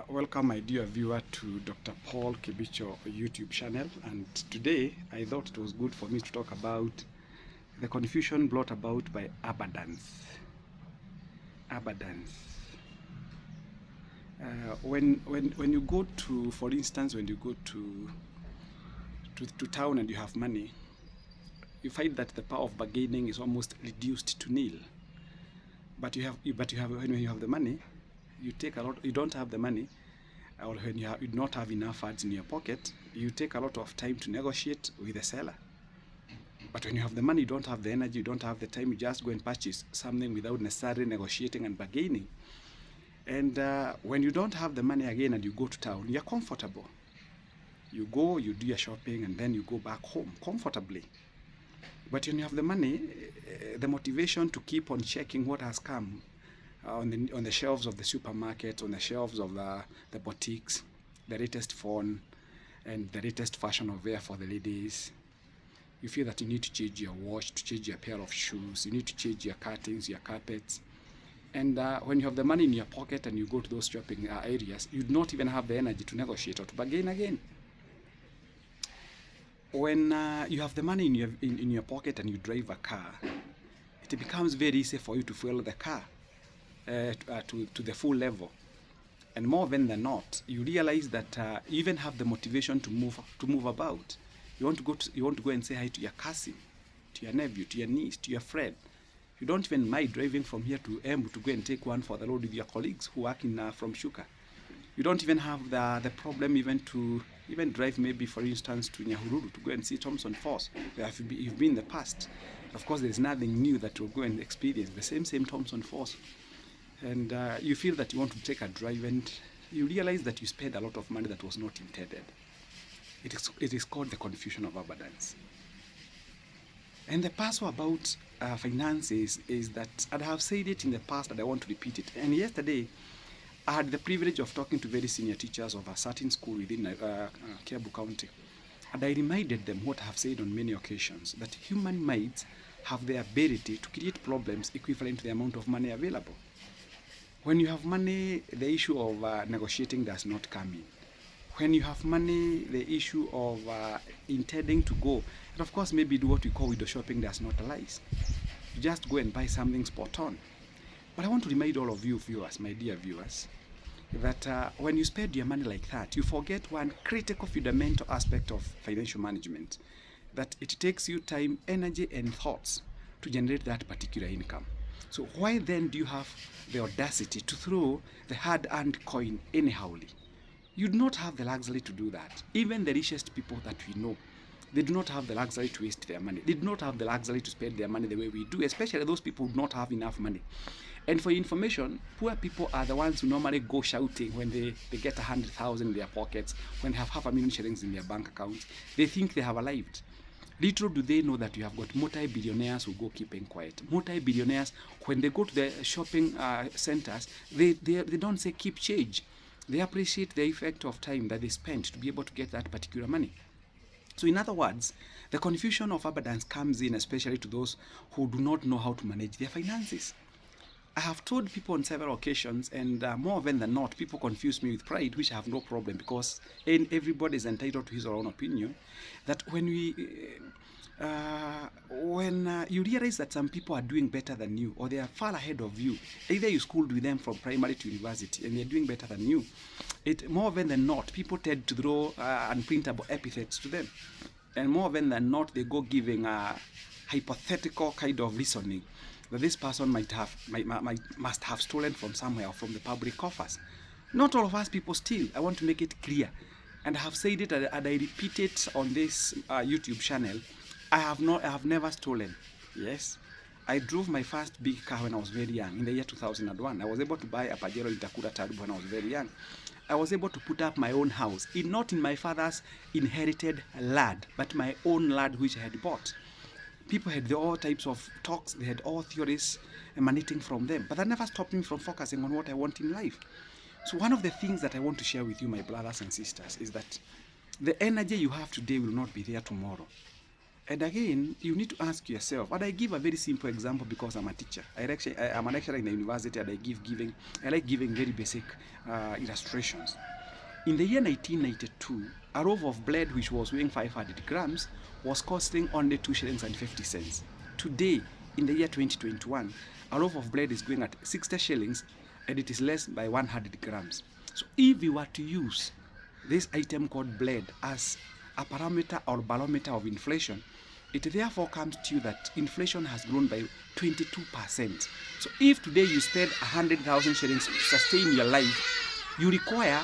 Welcome, my dear viewer, to Dr. Paul Kibicho YouTube channel. And today, I thought it was good for me to talk about the confusion brought about by abundance. Abundance. When you go to, for instance, when you go to town and you have money, you find that the power of bargaining is almost reduced to nil. But when you have the money, you take a lot. You don't have the money, or when you do not have enough funds in your pocket, you take a lot of time to negotiate with the seller. But when you have the money, you don't have the energy, you don't have the time. You just go and purchase something without necessarily negotiating and bargaining. And when you don't have the money again and you go to town, you're comfortable. You go, you do your shopping, and then you go back home comfortably. But when you have the money, the motivation to keep on checking what has come on the shelves of the supermarket, on the shelves of the boutiques, the latest phone, and the latest fashion of wear for the ladies. You feel that you need to change your watch, to change your pair of shoes, you need to change your curtains, your carpets. And when you have the money in your pocket and you go to those shopping areas, you do not even have the energy to negotiate or to bargain again. When you have the money in your pocket and you drive a car, it becomes very easy for you to fuel the car to the full level. And more often than not, you realize that you even have the motivation to move about. You want to go and say hi to your cousin, to your nephew, to your niece, to your friend. You don't even mind driving from here to Embu to go and take one for the road with your colleagues who work from Shuka. You don't even have the problem even to drive, maybe for instance, to Nyahururu to go and see Thompson Falls, where you've been in the past. Of course, there's nothing new that you'll go and experience, the same Thompson Falls. And you feel that you want to take a drive, and you realize that you spent a lot of money that was not intended. It is called the confusion of abundance. And the puzzle about finances is that, and I have said it in the past and I want to repeat it. And yesterday, I had the privilege of talking to very senior teachers of a certain school within Kiambu County. And I reminded them what I have said on many occasions, that human minds have the ability to create problems equivalent to the amount of money available. When you have money, the issue of negotiating does not come in. When you have money, the issue of intending to go, and of course maybe do what we call window shopping does not arise. You just go and buy something spot on. But I want to remind all of you viewers, my dear viewers, that when you spend your money like that, you forget one critical fundamental aspect of financial management, that it takes you time, energy, and thoughts to generate that particular income. So why then do you have the audacity to throw the hard-earned coin anyhowly? You do not have the luxury to do that. Even the richest people that we know, they do not have the luxury to waste their money. They do not have the luxury to spend their money the way we do, especially those people who do not have enough money. And for information, poor people are the ones who normally go shouting when they get 100,000 in their pockets, when they have 500,000 shillings in their bank accounts. They think they have arrived. Little do they know that you have got multi-billionaires who go keeping quiet. Multi-billionaires, when they go to the shopping centers, they don't say keep change. They appreciate the effect of time that they spent to be able to get that particular money. So in other words, the confusion of abundance comes in especially to those who do not know how to manage their finances. I have told people on several occasions, and more often than not, people confuse me with pride, which I have no problem, because everybody is entitled to his or her own opinion, that when you realize that some people are doing better than you, or they are far ahead of you, either you schooled with them from primary to university, and they're doing better than you, more often than not, people tend to throw unprintable epithets to them. And more often than not, they go giving a hypothetical kind of reasoning that this person must have stolen from somewhere or from the public coffers. Not all of us people steal. I want to make it clear. And I have said it and I repeat it on this YouTube channel. I have never stolen. Yes. I drove my first big car when I was very young, in the year 2001. I was able to buy a Pajero Itakura Tarbu when I was very young. I was able to put up my own house, not in my father's inherited land, but my own land which I had bought. People had all types of talks, they had all theories emanating from them, but that never stopped me from focusing on what I want in life. So one of the things that I want to share with you, my brothers and sisters, is that the energy you have today will not be there tomorrow. And again, you need to ask yourself, and I give a very simple example because I'm a teacher. I'm a lecturer in the university, and I like giving very basic illustrations. In the year 1992, a loaf of bread which was weighing 500 grams was costing only 2 shillings and 50 cents. Today, in the year 2021, a loaf of bread is going at 60 shillings and it is less by 100 grams. So if you were to use this item called bread as a parameter or barometer of inflation, it therefore comes to you that inflation has grown by 22%. So if today you spend 100,000 shillings to sustain your life, you require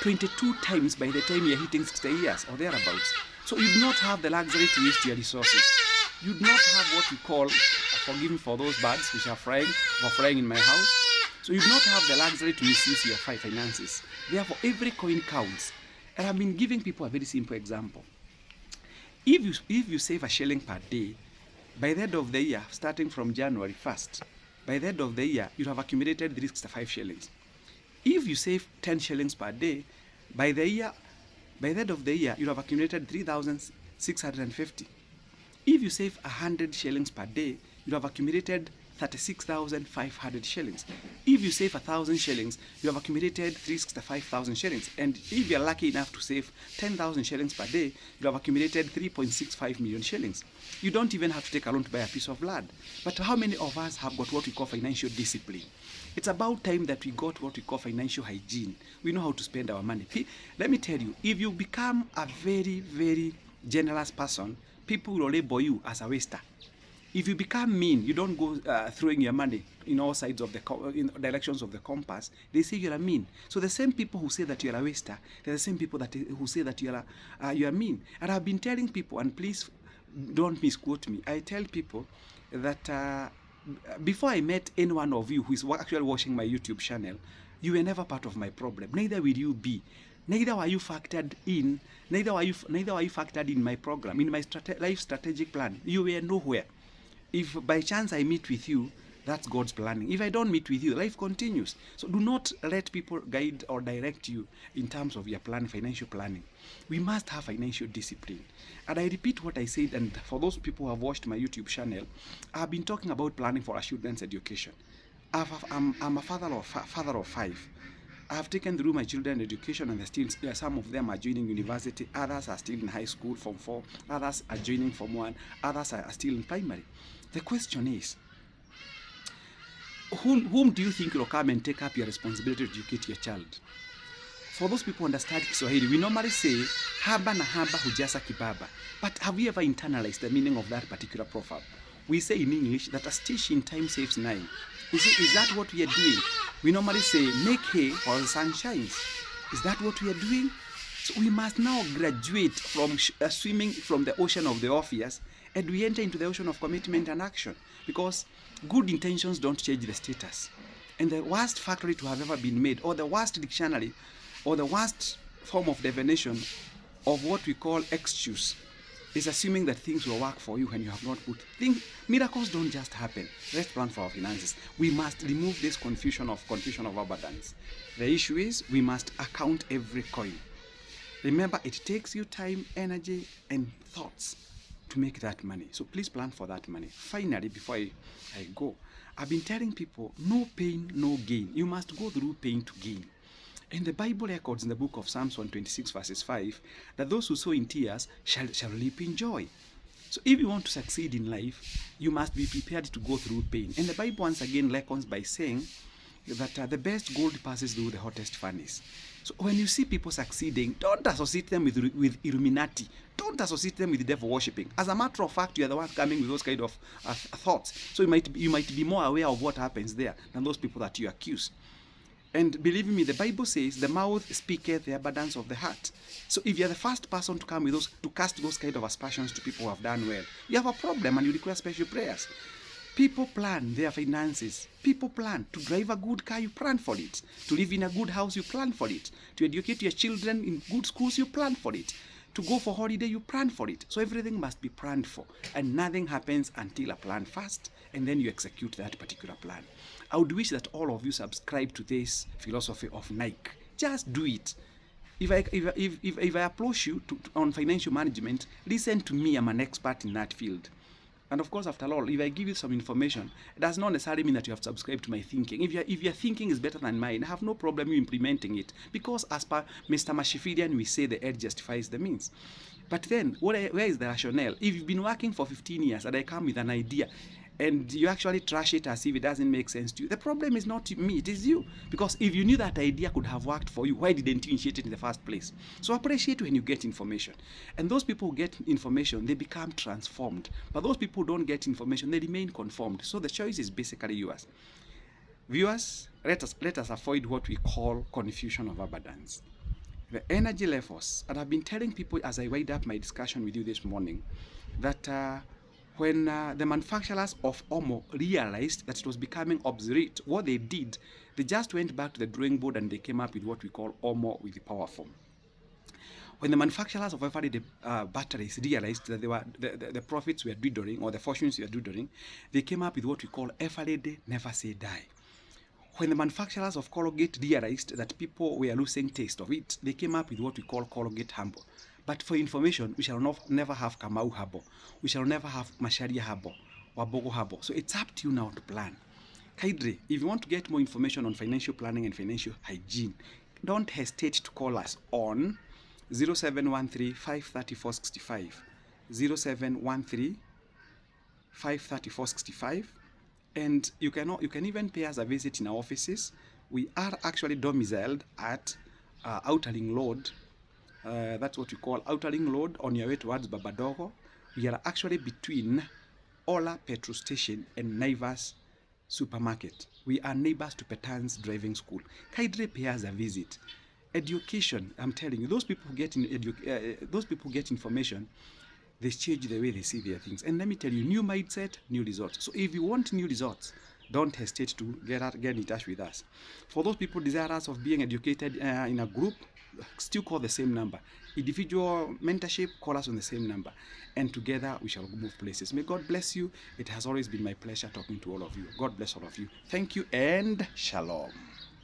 22 times by the time you're hitting 60 years or thereabouts. So you do not have the luxury to waste your resources. You do not have what we call, forgive me for those birds which are flying in my house. So you do not have the luxury to misuse your finances. Therefore, every coin counts. And I've been giving people a very simple example. If you save a shilling per day, by the end of the year, starting from January 1st, by the end of the year, you have accumulated 365 shillings. If you save 10 shillings per day, by the end of the year, you have accumulated 3,650. If you save 100 shillings per day, you have accumulated 36,500 shillings. If you save 1,000 shillings, you have accumulated 365,000 shillings. And if you're lucky enough to save 10,000 shillings per day, you have accumulated 3.65 million shillings. You don't even have to take a loan to buy a piece of land. But how many of us have got what we call financial discipline? It's about time that we got what we call financial hygiene. We know how to spend our money. Let me tell you, if you become a very, very generous person, people will label you as a waster. If you become mean, you don't go throwing your money in all sides of in directions of the compass, they say you're mean. So the same people who say that you're a waster, they're the same people who say that you're mean. And I've been telling people, and please don't misquote me, I tell people that before I met any one of you who is actually watching my YouTube channel, you were never part of my problem. Neither will you be. Neither were you factored in. Neither were you factored in my program, in my life strategic plan. You were nowhere. If by chance I meet with you, that's God's planning. If I don't meet with you, life continues. So do not let people guide or direct you in terms of your plan, financial planning. We must have financial discipline. And I repeat what I said, and for those people who have watched my YouTube channel, I've been talking about planning for our children's education. I'm a father of 5. I have taken through my children's education, and some of them are joining university, others are still in high school, Form 4, others are joining Form 1, others are still in primary. The question is, whom do you think will come and take up your responsibility to educate your child? For those people who understand Kiswahili, we normally say, haba na haba hujasa kibaba. But have you ever internalized the meaning of that particular proverb? We say in English that a stitch in time saves 9. Is that what we are doing? We normally say, make hay while the sun shines. Is that what we are doing? So we must now graduate from swimming from the ocean of the obvious, and we enter into the ocean of commitment and action, because good intentions don't change the status. And the worst factory to have ever been made, or the worst dictionary, or the worst form of definition of what we call excuse, is assuming that things will work for you when you have not put things. Miracles don't just happen. Let's plan for our finances. We must remove this confusion of abundance. The issue is we must account every coin. Remember, it takes you time, energy, and thoughts to make that money. So please plan for that money. Finally, before I go, I've been telling people, no pain, no gain. You must go through pain to gain. And the Bible records in the book of Psalms 126 verses 5 that those who sow in tears shall reap in joy. So if you want to succeed in life, you must be prepared to go through pain. And the Bible once again reckons by saying that the best gold passes through the hottest furnace. So when you see people succeeding, don't associate them with Illuminati. Don't associate them with devil worshipping. As a matter of fact, you are the one coming with those kind of thoughts. So you might be more aware of what happens there than those people that you accuse. And believe me, the Bible says the mouth speaketh the abundance of the heart. So if you're the first person to come with those, to cast those kind of aspersions to people who have done well, you have a problem and you require special prayers. People plan their finances. People plan to drive a good car, you plan for it. To live in a good house, you plan for it. To educate your children in good schools, you plan for it. To go for holiday, you plan for it. So everything must be planned for. And nothing happens until a plan first, and then you execute that particular plan. I would wish that all of you subscribe to this philosophy of Nike. Just do it. If I approach you on financial management, listen to me. I'm an expert in that field. And of course, after all, if I give you some information, it does not necessarily mean that you have subscribed to my thinking. If your thinking is better than mine, I have no problem you implementing it. Because as per Mr. Mashifilian, we say the end justifies the means. But then, where is the rationale? If you've been working for 15 years and I come with an idea, and you actually trash it as if it doesn't make sense to you, the problem is not me, it is you. Because if you knew that idea could have worked for you, why didn't you initiate it in the first place? So appreciate when you get information. And those people who get information, they become transformed. But those people who don't get information, they remain conformed. So the choice is basically yours. Viewers, let us avoid what we call confusion of abundance. The energy levels, and I've been telling people as I wind up my discussion with you this morning, that when the manufacturers of Omo realized that it was becoming obsolete, what they did, they just went back to the drawing board and they came up with what we call Omo with the power form. When the manufacturers of everyday batteries realized that the profits were dwindling, or the fortunes were dwindling, they came up with what we call everyday never say die. When the manufacturers of Colgate realized that people were losing taste of it, they came up with what we call Colgate Humble. But for information, we shall never have Kamau Habo. We shall never have Masharia Habo or Bogo Habo. So it's up to you now to plan. Kaidre, if you want to get more information on financial planning and financial hygiene, don't hesitate to call us on 0713 534 65, 0713 534 65. And you can even pay us a visit in our offices. We are actually domiciled at Outer Ring Road. That's what we call Outer Ring Road on your way towards Babadogo. We are actually between Ola Petrol Station and Naivas Supermarket. We are neighbors to Petan's Driving School. Kaidre, pay us a visit. Education, I'm telling you, those people who get information, they change the way they see their things. And let me tell you, new mindset, new results. So if you want new results, don't hesitate to get in touch with us. For those people desirous of being educated in a group, still call the same number. Individual mentorship, call us on the same number. And together we shall move places. May God bless you. It has always been my pleasure talking to all of you. God bless all of you. Thank you and shalom.